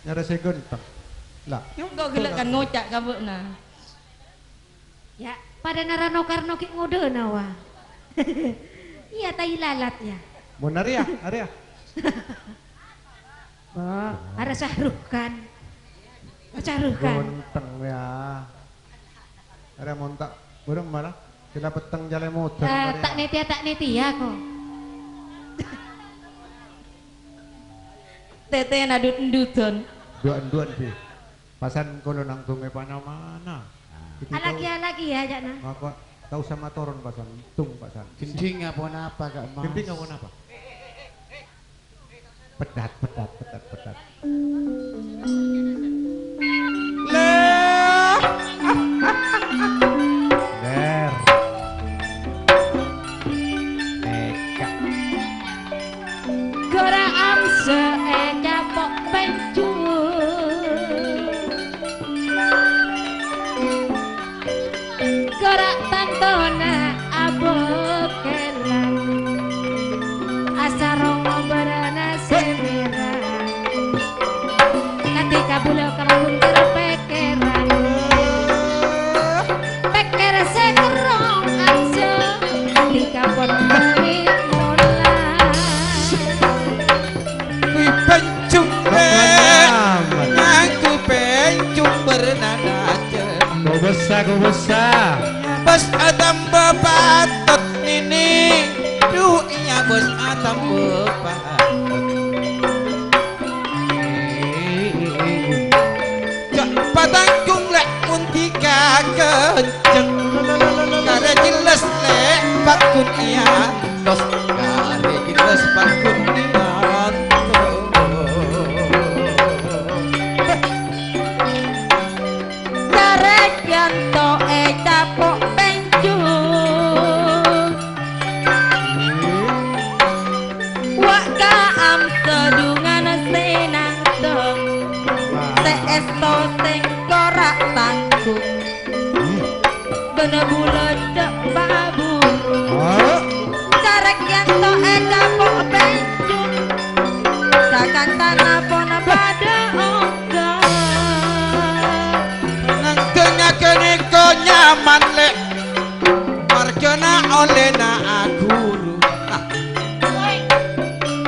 Nyara segenteng. Lah, Yung kau gelak kan ngocak kamu nah. Ya, pada narano karno ki ngode nawa. Iya tai lalat ya. mun Arya, Arya. Oh, ada Sahrukan. Sahrukan. Gonteng ya. Arya montak, burung malah. Sila peteng jalan motor. Tak neti ya kok. Tete nadut ndudon. Duan-duan pi. Pasan kalau nanggung mana-mana. Lagi ya Jana. Maka tahu sama toron pasan, tung pasan. Gending apa Kak Mas? Gending apa? Pedat. Der. Eka. Gora amse capok pencu. Gora tantona abokelan. Asarong berana semera. Ketika bula kerun terpekeran. Peker sekerong amse. Ketika pon beri Pencung aku pencung bernada Ku besar. bos atam bapatot nini duhnya bos atam bapatot jak patangkung lek muntika kenceng kare jelas lek bakun iya dos kare jelas bakun iya Yanto capok pencu. Waka am sedungan senang dong. Seesto sing korak tanggung. Gena bulan dek babu. Carek yanto capok pencu. Takkan tanah pona pada onggah. kene ko nyaman lek marjana oleh na guru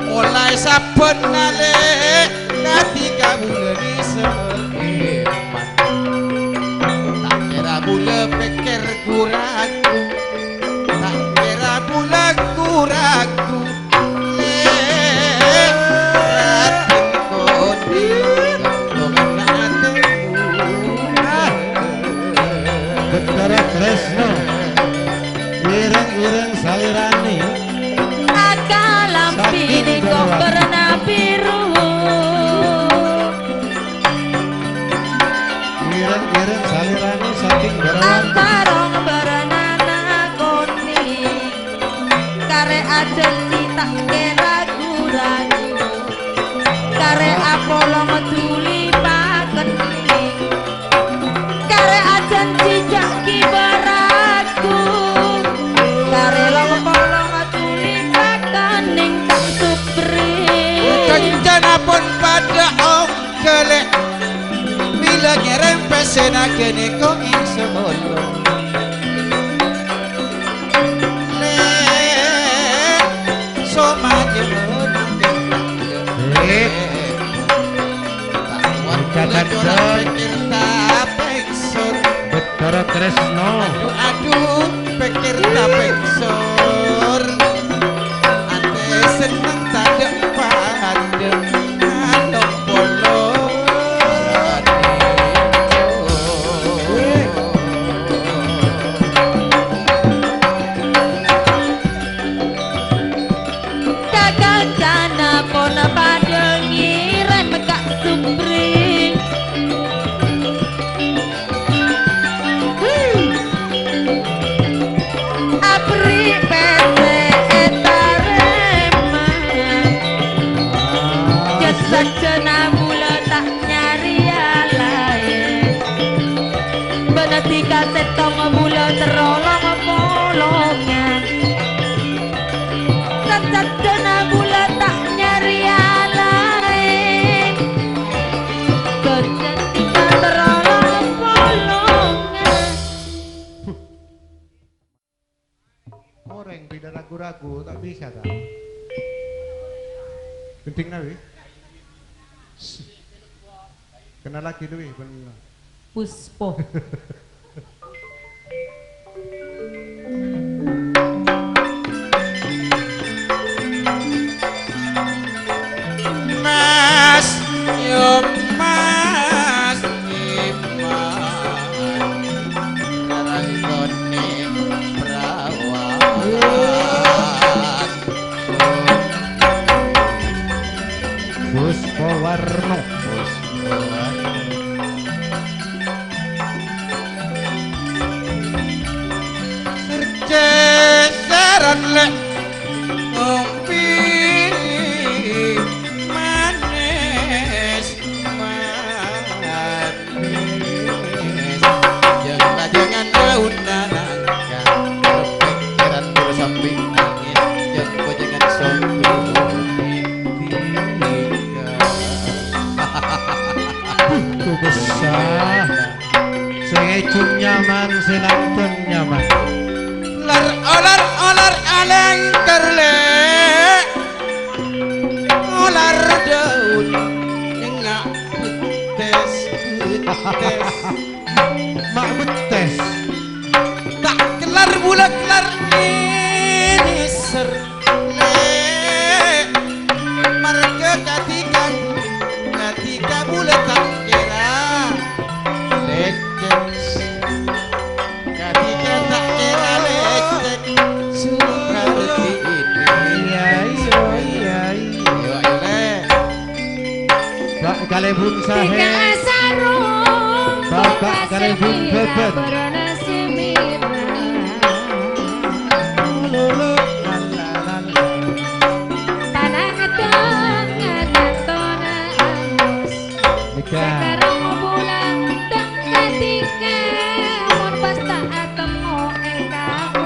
mulai saben nale kati kamu ngeri seeman tak kira bula pikir kuraku tak kira bula kuraku lek ratin kodi Betara Tresno. Ireng-ireng salirani. Akalampi kok berna biru. Ireng-ireng salirani saking berawan. Antarong berna nakoni. Kare ajen tak kira ragu. Kare apolo meduli pakeni. Kare ajen cicak kibaraku. Kare long polong meduli pakening tak supri. kencana pun pada ongkelek bila ngerem pesena kene ko iso bolo le soma jemun Kata pikir tak peksor Betara Tresno. aduh pikir tak peksor ate seneng tak pada anak polo Kakak jana pona pada ngiren megak supri. Apri pete etarema. aku tak bisa tak. Penting nabi. Kenal lagi tu benar. Puspo. Mas yo mas iman rarangone prawan Puspo Warno. sercesaran lek ngompi manis jangan naunanangkan berpikiran bersamping angin jangan sombong Ku besar. Sengecun nyaman, senantun nyaman. lar olar aleng terle olar daun nyengak putes Mak betes. tak kelar bulat kelar ini serle marga ketika bulat tak kira lecet ketika tak kira lecet seperti ini Iya. yo ile Bak kalebun sahe. Tiga sarung Bapak kalebun bebet. bernasi merah. Lulu. Lalalala. Tanah tengah tona angus. Nika. Sekarang bulan tak ketika mon pas tak temu engkau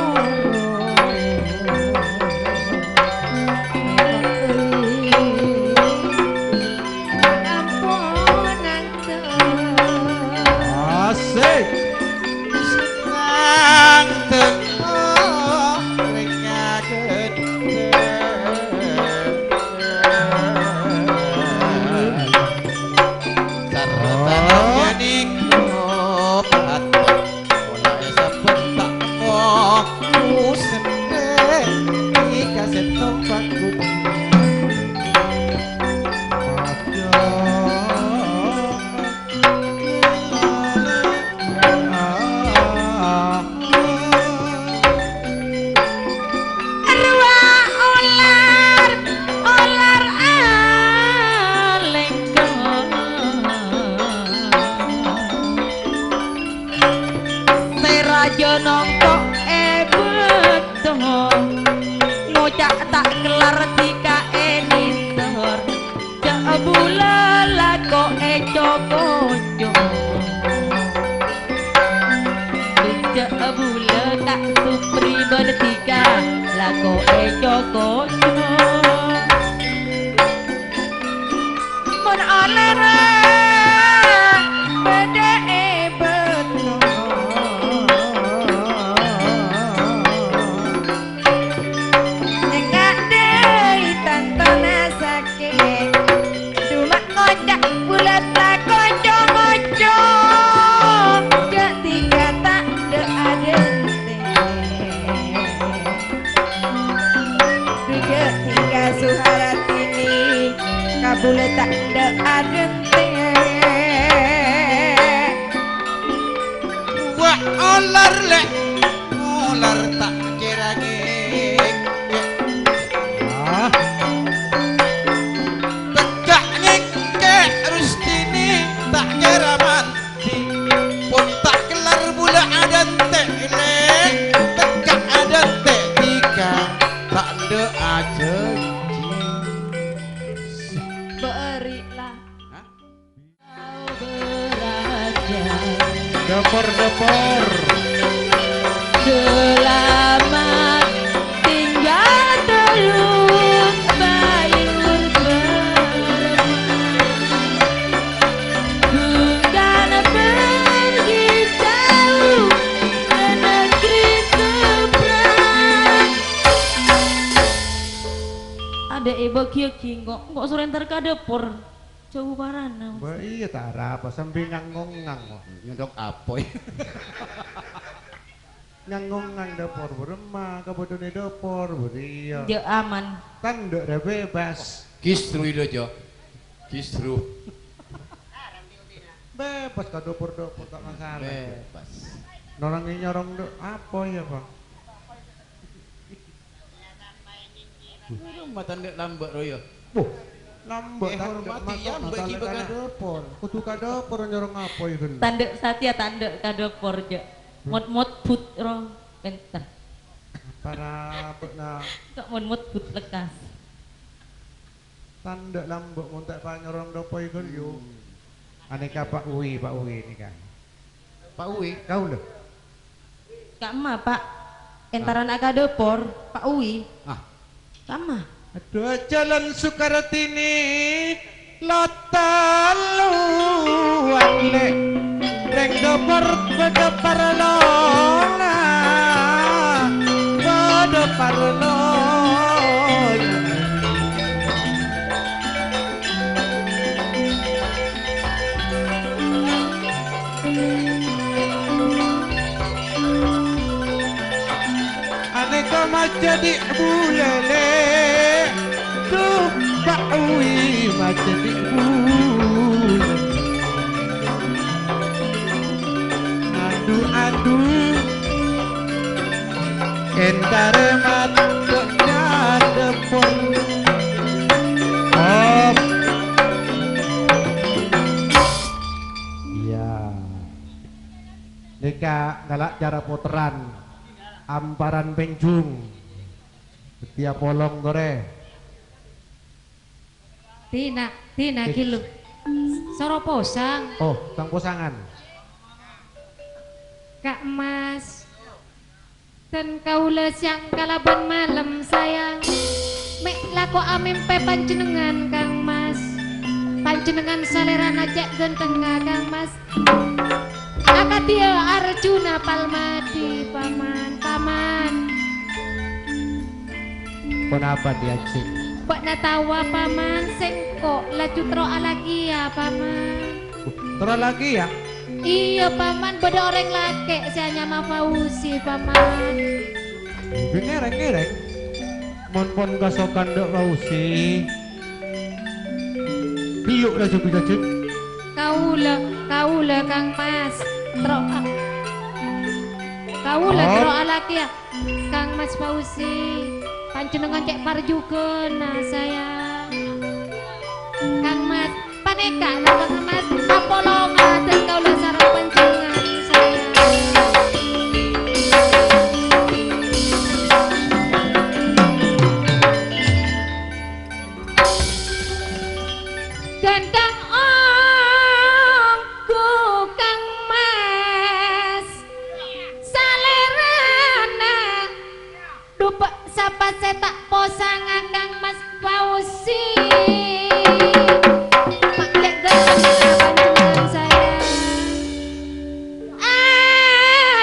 ampunan Asik. Senang tengok mereka Sarta nikmat mulai sebentak mau ku sendiri dikasih tempat Olar alengkong Seraja nongko beto ngocak tak kelar tika enisor jabula lako cokojo jabula tak supri bertiga lako cokojo mon alera bede beto nengak dei tantana sakit cuma ngocak bulat tak kojo-kojo ketika tak de adente ketika suharatini kabule tak de adente wa olar lek olar tak kira ngek Ah, tegak ngekek rustini tak kira mati pun tak kelar bula ada tele tegak ada tika tak ada aja berilah Hah? kau beraja depor. selamat tinggal teluk bayur bukan pergi jauh ke negeri seberang bagi kok surenter ka dapur. Jauh parana. Ba iya tak apa sambil ngangongang kok. Nyodok apa ya? Ngangongang dapur beremah kabodone dapur beriya. Dia aman. Tanduk re bebas. Kistru itu aja. Kistru. Bebas ka dapur-dapur tak masalah. Bebas. Norang ini nyorong dok apa ya bang? Rumah tanda lambat royo. Buh, lambat hormati ya mbak ki baga dapur. Kudu ka dapur nyorong apa ya kan? Tanduk satya tanduk ka dapur je. Mot putro enter. Para na Kok mot put lekas. tanda lambok montak pa nyorong dapur ya kan yo. Aneka Pak Uwi ini kan. Pak Uwi. Kau loh. Kak Ma Pak. Entaran aga dapur Pak Uwi. Ah, Kak Ma. Aduh jalan Sukartini lotaluan le reng dapur bedapar lona bedapar lona. Aneka jadi bulele tuh Pak Uwi jadi bulele. Aduh entare matanya depon. Oh iya Neka galak cara puteran amparan penjung setiap polong gore Tina kilu. Soro posang, oh tang posangan Kak Mas. Dan kaula siang kalaban malam sayang. Mek lako amimpe panjenengan Kang Mas. Panjenengan salerana cek gentengah Kang Mas. Akatia Arjuna Palmadi paman. kenapa dia cik Bak natawa paman sengkok lacutro alagia paman. terus lagi ya Iya paman beda orang laki saya nyama Fauzi paman. ngereng mon gasokan dok Fauzi biuk lah cuk Kaula Kang Mas tro kaula Oh. tro alagia Kang Mas Fauzi panjenengan cek parjukeun nah sayang Kang Mas paneka nah Kang Mas apolongan dan kaula sareng panjenengan sayang. Gandang ongku Kang Mas salerana dupa sapa setak posanga Kang Mas Fauzi pakai gandang saya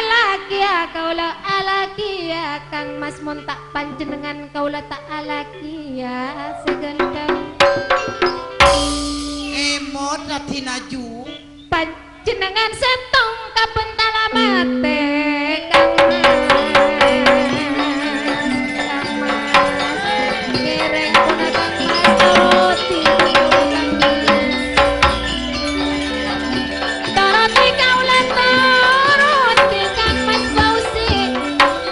alagia kaula alagia Kang Mas montak panjenengan kaula tak alagia segendang emot Latinaju. panjenengan setong kabentala mate Kang Mas ngereng puna Kang Mas Doroti kaula Doroti Kang Mas Fauzi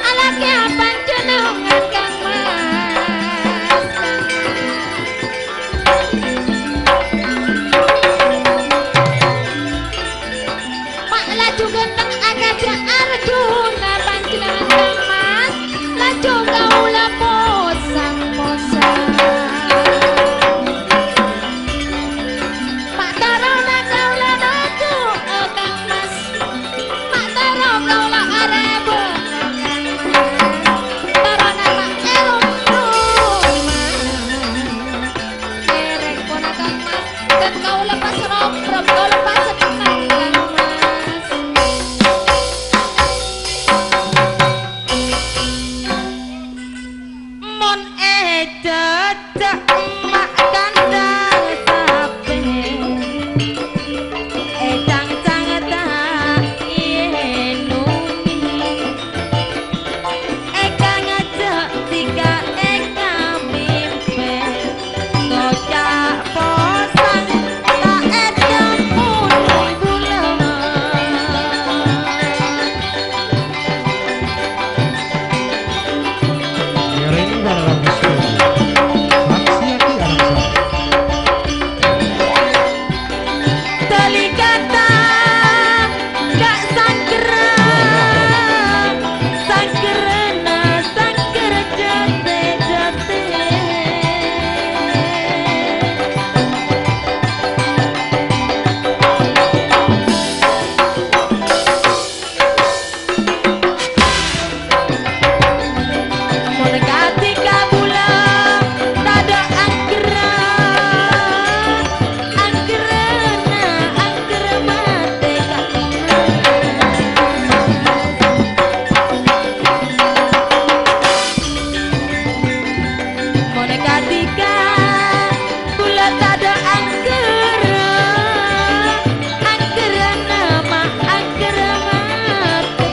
alaki panjenengan Kang Mas Mak laju genteng agak beli kata gak sangkeren sangkerena sangker jate-jate mendekati kabulan tada angkeran angkerena angker mate mendekati kabulan tada angkeran angkerena mah angker mate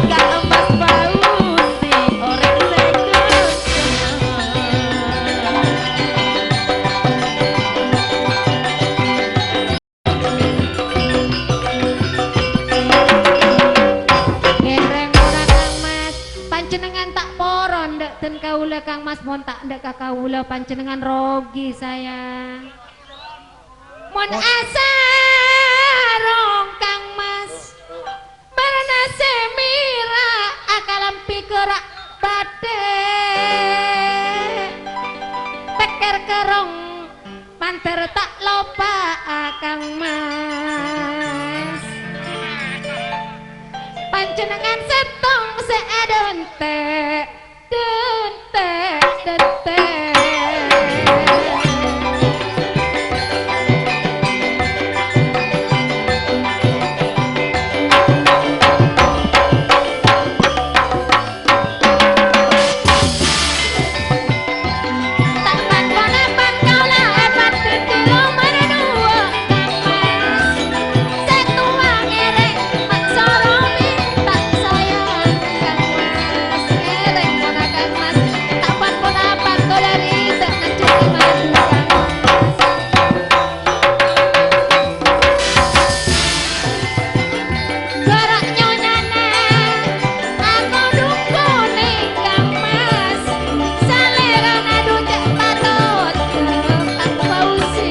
gak emas pausi orang sekut Ngereng ora Kang Mas, panjenengan tak poron ndek ten kaula Kang Mas mon tak ndek ka kaula panjenengan rogi sayang. Mon asarong Kang Mas. Barana semira akalam pikerak bade. Teker kerong manter tak lopa Kang Mas. Panjenengan setong seadonte dente dente takkan konepan kaulah hebat kekilo merenua Mas setua ngerek mak soromi tak sayang Kang Mas ngerek kona Kang Mas takkan konepan kaulah rita ngecuri madu Kang gerak nyonyane aku dukune Kang Mas salera ngadu cek patut tak pausi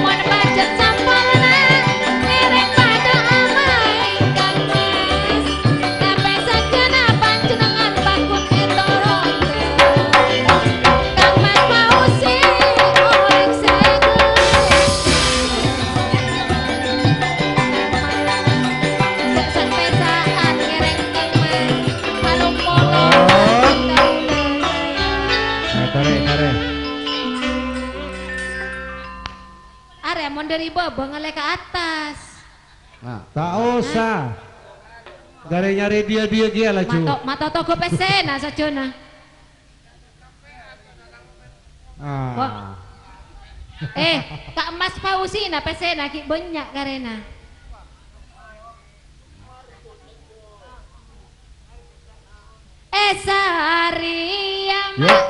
mon budget sampurna ngereng pada amai Kang Mas kabeh sakjana panjenengan bakun etoro Kang Mas pausi orang segel cek sampai-saan ngereng Kang Mas malung polo Tarik. are mon dari bawah ngelek ke atas Nah, Tak usah. Gare nyari dia lah cu. mata toko pesena sajona Ah. Kak Mas Fauzi na pesena ki banyak karena sehari yang Yuk.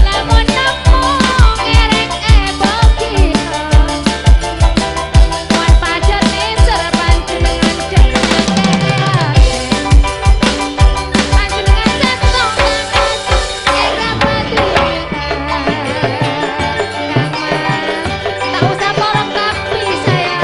lamun nemu ngereng bogi buat pacar neser panjenengan jenengan panjenengan setong era padi Kang Mas tak usah porong tapi sayang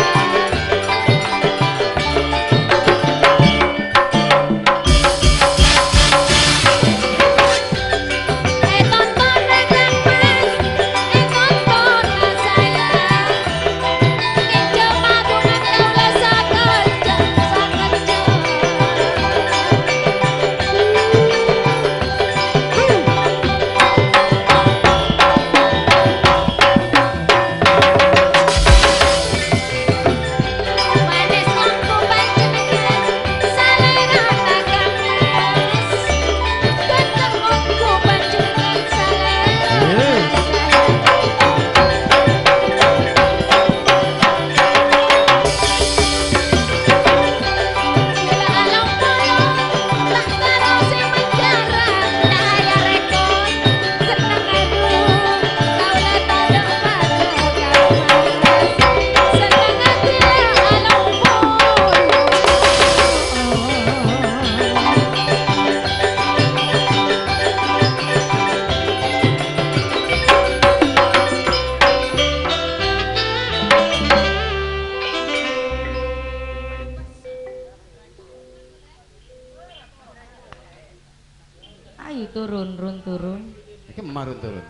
Ayo turun, turun. Iki marun turun.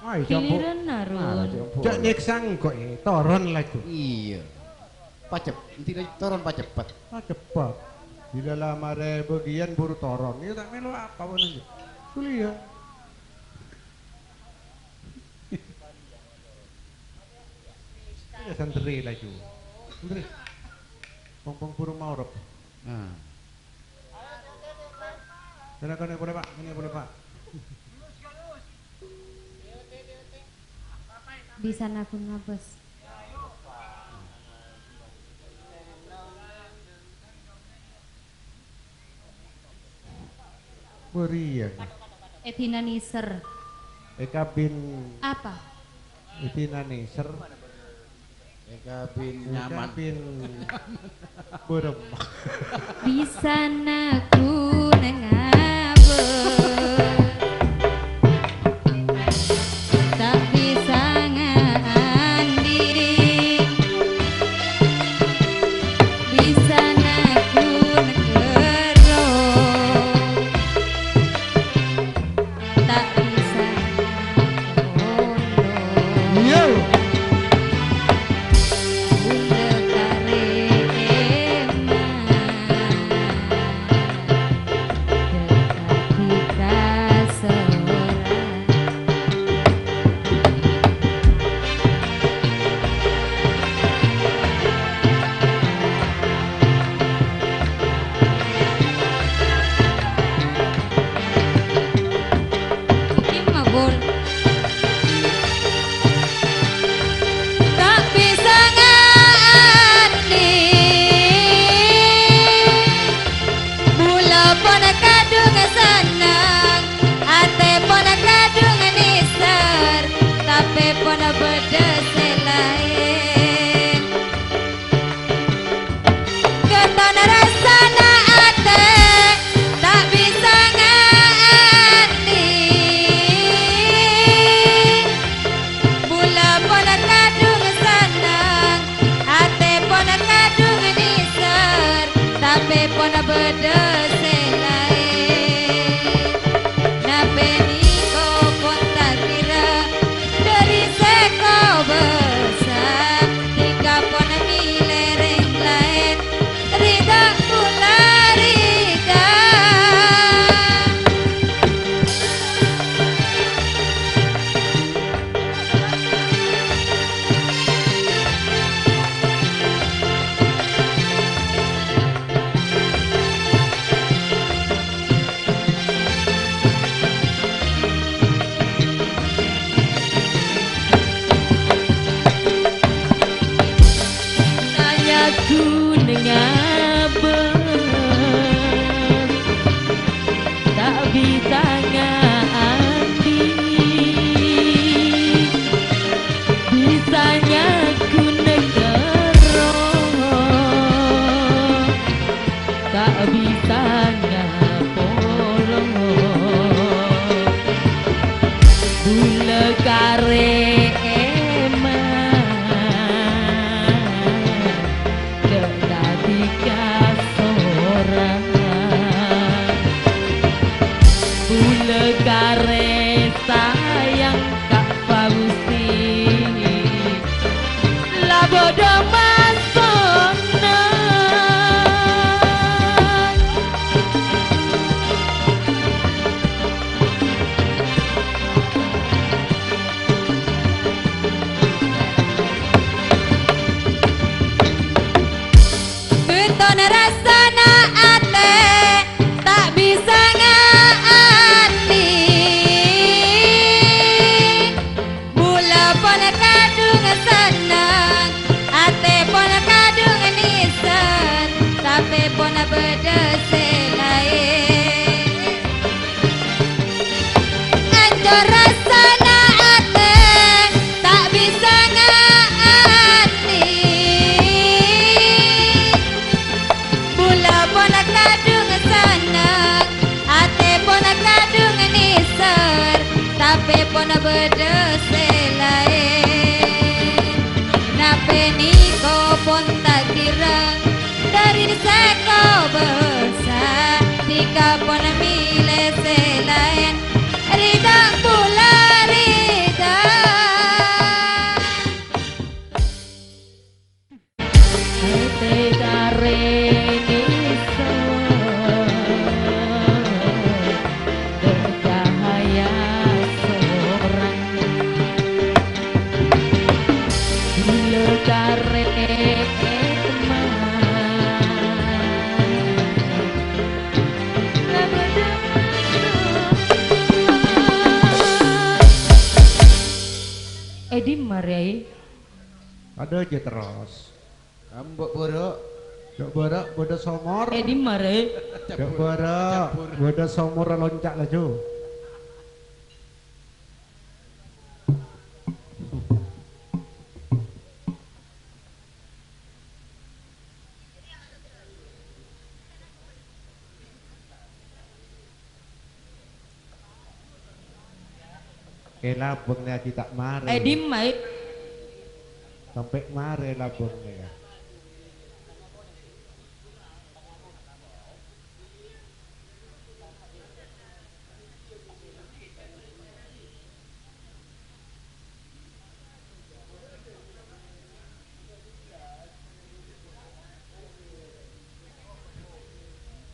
Ayo jampu. Giliran narun. Jak nyeksang kok toron lagu. Iya. Pacep, intinya toron pacepet. Cepat. Di dalam ada bagian buru toron. Ini tak melu apa pun aja. Kuliah. Ya santri lagi. Santri. Pong puru maurep. Nah. Silakan boleh Pak. Ini boleh Pak. Di sana pun ngabes. Berian. Etina Niser. Eka bin Apa? Itina Neser. Eka bin Eka nyaman. bin Berem. Di sana ku nengabes. Tak bisa ngandiri. Di sana ku negero. Tak bisa kondo. Yo. Tak bisa ngandi Mula pun kadung senang Ate pun kadung niser Tapi pun berdesi lain Keton rasana ate Tak bisa ngandi Mula pun kadung senang Ate pun kadung niser Tapi pun berdesi lain Nape niko pun tak kira Dari seko besar Tika pun milereng lain Rida pula rida Saya ku nengabes. Tak bisa ngandi. Bisanya ku negero. Tak bisa ngapolo. Bule kare Kare sayang Kak Fauzi Labodo masona Ada aja terus. Ambok borok. Dok borak, bodo somor. Di mare. Dok borak, bodo somor loncat laju. Labungnya kita mare. Di mare. Sampai mare labungnya.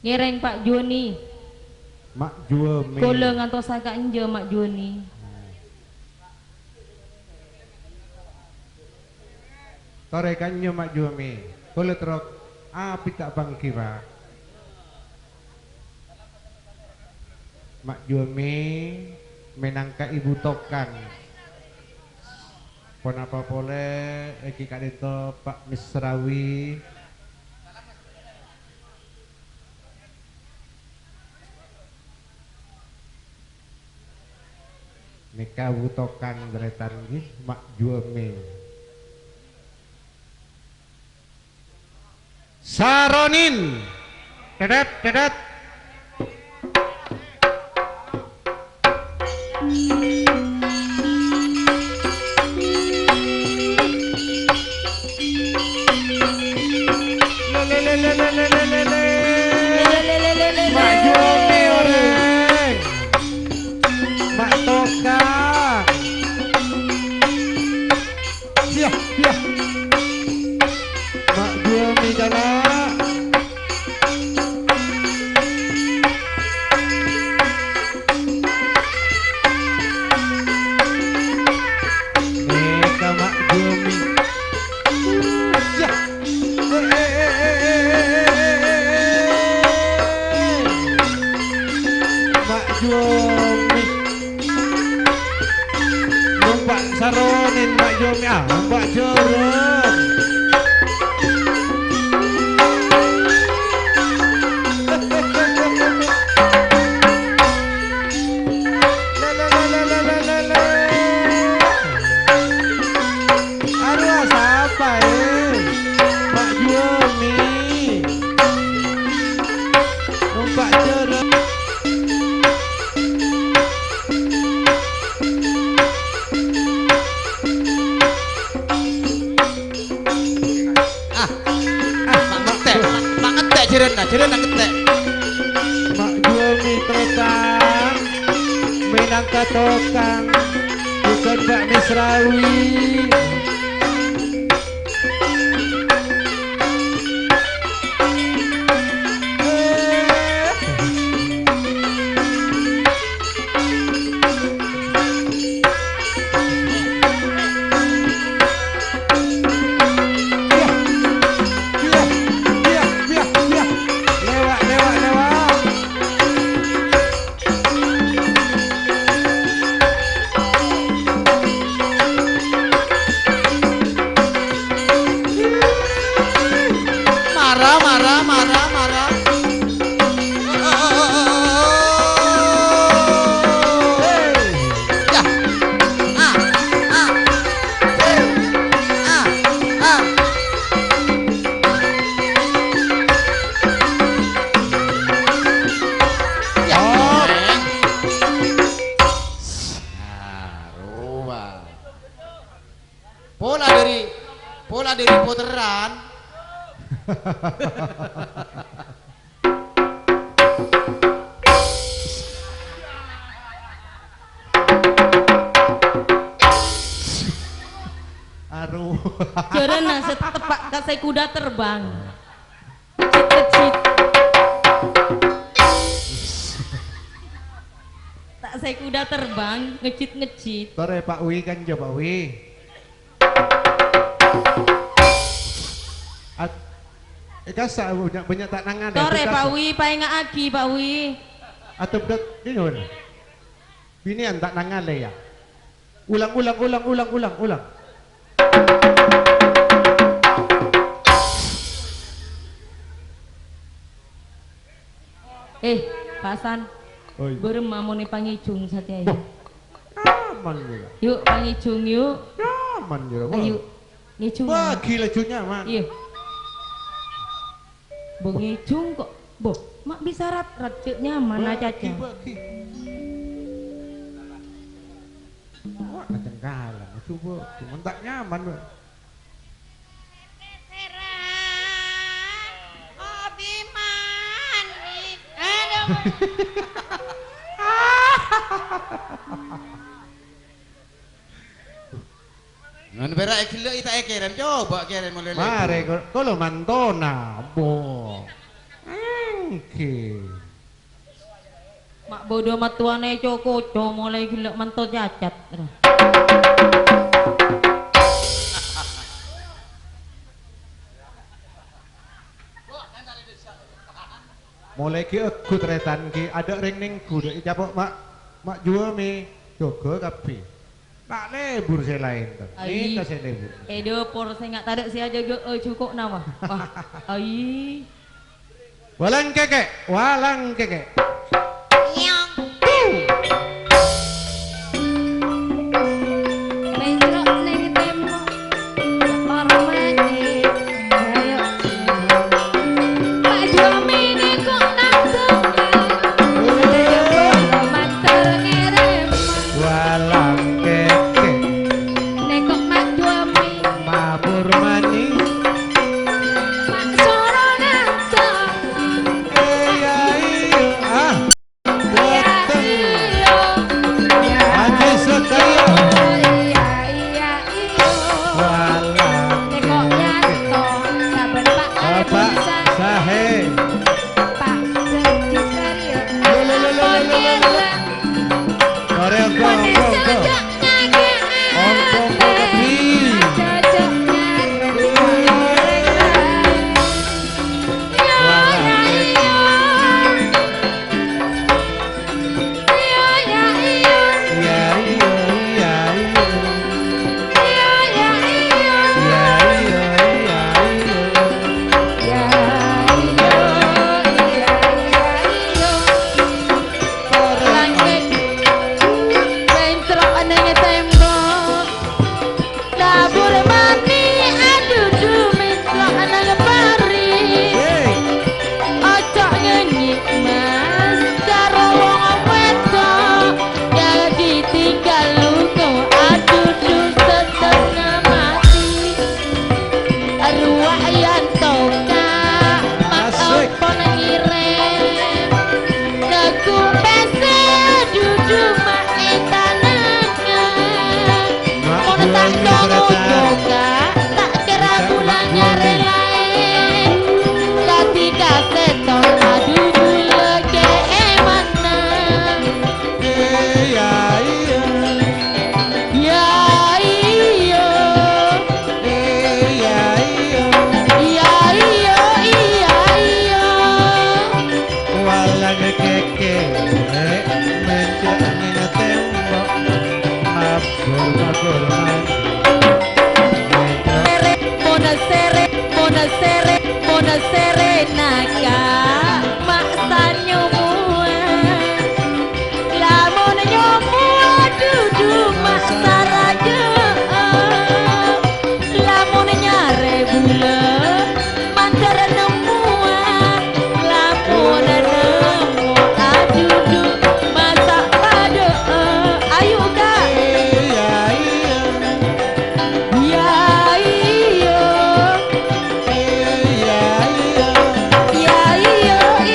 Ngereng Pak Joni. Mak jual mie. Kole ngantos agak enje Mak Joni. Torekannya mak jual mie. Kole terok api tak bangki pak. Mak jual mie menangka ibu tokan. Pon apa boleh eki kadito Pak Misrawi. Nika butokan beretan gih mak jual mie. Saronin, dedet dedet. Mak jual mie orang. Mak tokang. Iya, iya. Mak jual mie jana. Neka mak jual mie. Ya. Mak jual mie. Numpak saronin mak jual mie. Numpak jorong. Jeren nak ketek. Mak jual mie tokang, menangka tokang, bukan Pak Misrawi. Marah. Ya. Ya. Ruang. Pola dari puteran. Aduh. Jarana setepak kasai kuda terbang. Kecit-kecit. Tak saya kuda terbang, ngecit-ngecit. Tore Pak Wi kan jo Pak Wi. Kasa banyak tak nangan. Tore Pak Wi, pae ngaki Pak Wi. Atau bedak dinun. Binian tak nangan le ya. Ulang. Pak San, Oi. burem mamone pangijung satya. Aman juga. Yuk pangijung yuk. Nyaman juga. Ayo ngijung. Wah, gila cu nyaman. Iya. Bo ngijung kok. Bo, mak bisa rat cek nyaman aja aja. Bagi. Wah, kacang kalah. Coba, cuma tak nyaman. Bang. Ngan berak gila ita keren coba keren mulai. Mare, kalau mantona, bo. Oke. Mak bodoh mat tuane coko mulai gila mantot cacat. Mulai ki aku tretan ki ada ring ning kuda capok mak jual mi jogo kapi tak lebur saya lain tuh ini saya lebur Dopor saya nggak tarik saya jaga cukup nama wah ai walang keke Bentrok neng tembok hormati ayo Pak Jomine kok nanggungan ada mater ngerem walang keke nek kok Mak Jomi mabur manis Mak Soro nanggung iya ah ya dateng iyo ya aja sekaya iya iya iyo walang nek kok nyanto saben Pak ada bapak tulisan sahe Pak Sergi Sario Lo. Mari go Ompong kopi. iya iya iya Iya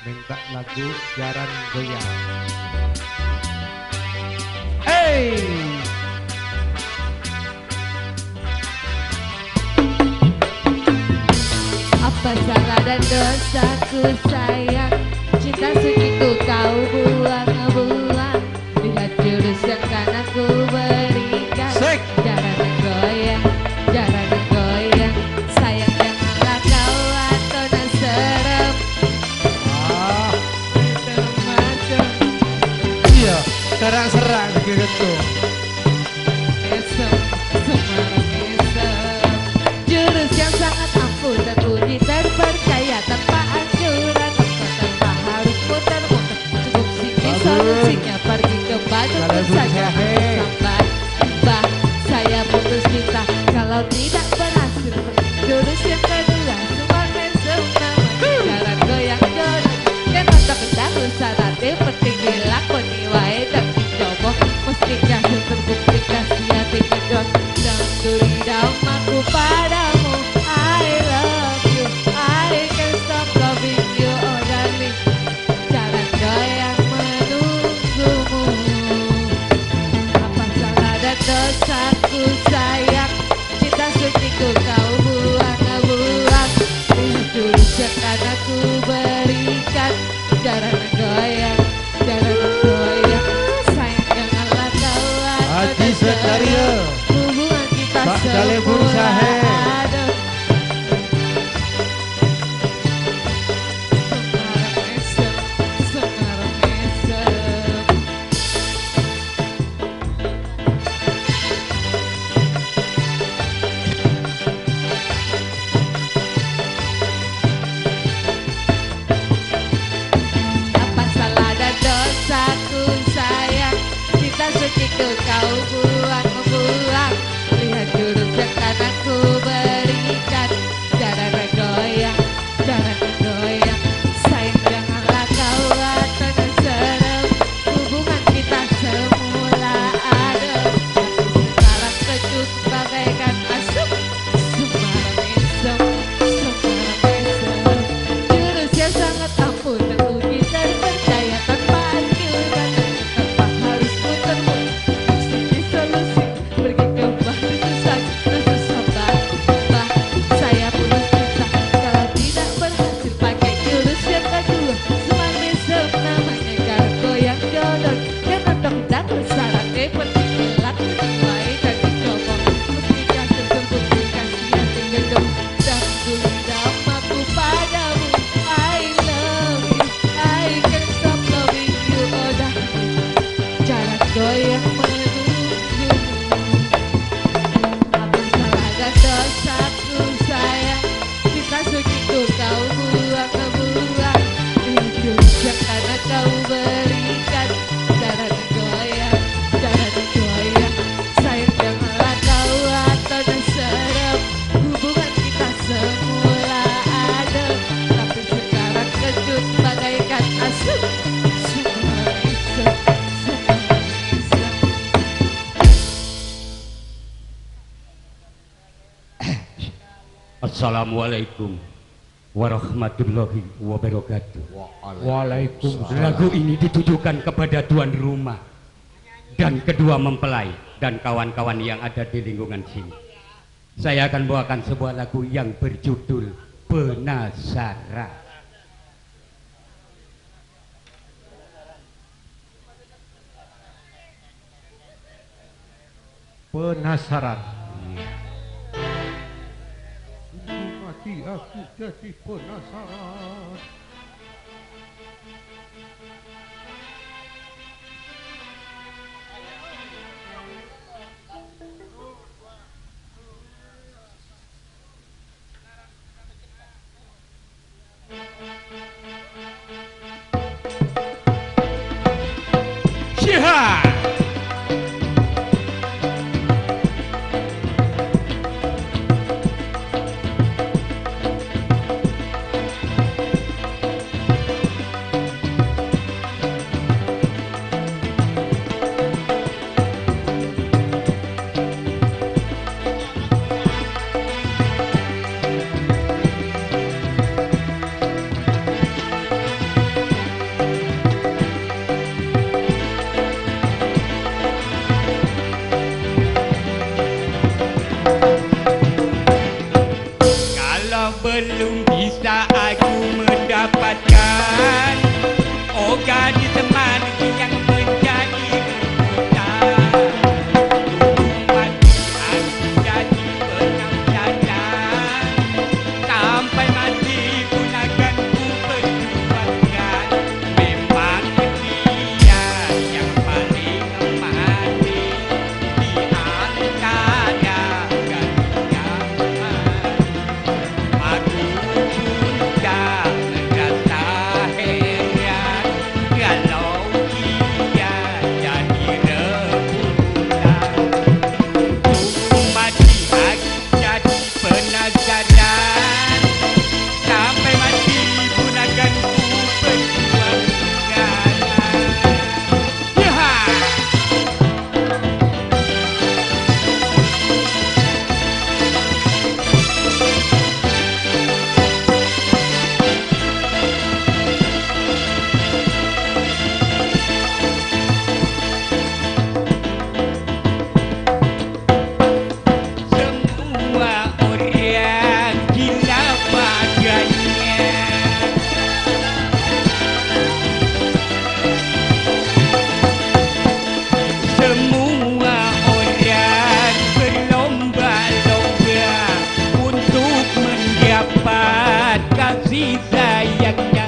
Minta lagu Jaran Goyang. Hey! Apa salah dan dosaku sayang, cinta suciku kau buang-buang. Lihat jurus yang kan aku berikan. Jaran goyang, jaran goyang. Sayang janganlah kau atau nak serem. Iya, serang-serang gitu. Esem, semarang esem. Jurus yang sangat ampuh terbunyi terpercaya tanpa anjuran, tanpa harus muter-muter. Cukup sini solusinya pergi ke batu saja sampai bah saya putus cinta kalau tidak berhasil. Jurus yang kedua semangat namanya jaran goyang-goyang. Kan untuk kedahulu syaratnya penting dilakoni wae dan dicoba mesti kasih terbukti kasih hati kedon dan duri aku padamu. I love you, I can't stop loving you, oh darling. Jaran goyang menunggumu. Apa salah dan dosaku sayang, cinta suciku kau buang-buang. Lihat jurus yang kan aku berikan. Jaran goyang, jaran goyang. Sayang janganlah kau Haji Zakaria, hubungan kita Pak Dalebur semula Sahe. ada. Semarang esem, Semarang esem. Apa salah dan dosaku sayang, cinta suciku kau buang-buang. Lihat jurus yang kan aku berikan. Jaran goyang, jaran goyang. Sayang janganlah kau atau nak serem. Hubungan kita semula adem, sekarang kejut bagaikan asap. Semarang esem, Semarang esem. Jurus yang sangat ampuh teruji terpercaya tanpa anjuran, tanpa harus muter-muter. Solusi solusi pergi ke batu saja sabar. Bah saya putus cinta kalau tidak berhasil pakai jurus yang kedua. Semangat sem namanya jalan goyang jodoh. Jangan dong dan bersyaratnya penting dilakukan baik dan dicoba. Mesti kasih terbukti kasih hati gedung dan dulu aku padamu. I love you, I can't stop loving you, oh darling. Jalan goyang menunggumu. Apa salah dan dosaku sayang, cinta suciku kau buang-buang. Lihat jurus yang kan kau berikan. Jalan goyang, jalan goyang. Sayang janganlah kau atau nak serem. Hubungan kita semula adem, tapi sekarang kejut bagaikan asap. Semarang esem, Semarang esem. Assalamualaikum warahmatullahi wabarakatuh. Waalaikumsalam. Lagu ini ditujukan kepada tuan rumah dan kedua mempelai dan kawan-kawan yang ada di lingkungan sini. Saya akan bawakan sebuah lagu yang berjudul Penasaran. penasaran. Mati aku jadi penasaran. Syihah! Belum bisa aku mendapatkan gadis semati yang menjadi rebutan. Tunggu mati aku jadi penasaran, sampai mati pun akan ku perjuangkan. Memang dia yang paling mati di antara gadis yang aku sudah merasa heran kalau dia jadi rebutan. Tunggu mati aku jadi penasaran, sampai mati pun akan ku perjuangkan. Yah! Semua orang gila padanya, semua orang berlomba-lomba untuk mendapat kasih sayangnya.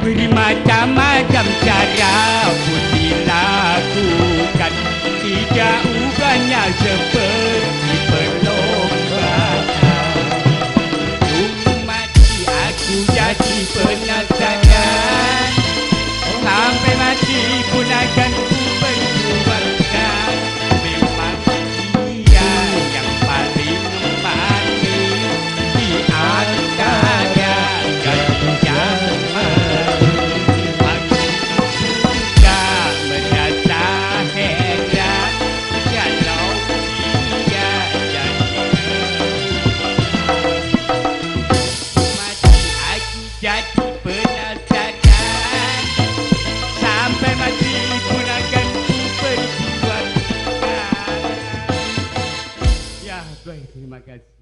Bermacam-macam cara pun dilakukan, tidak ubahnya seperti perlombaan. Tunggu mati aku jadi penasaran, sampai mati pun akan ku perjuangkan. Memang dia yang paling mati di antara gadis yang mati. Aku sudah merasa heran kalau dia jadi mati aku jadi penasaran, sampai mati pun akan ku perjuangkan. Ya, baik, terima kasih.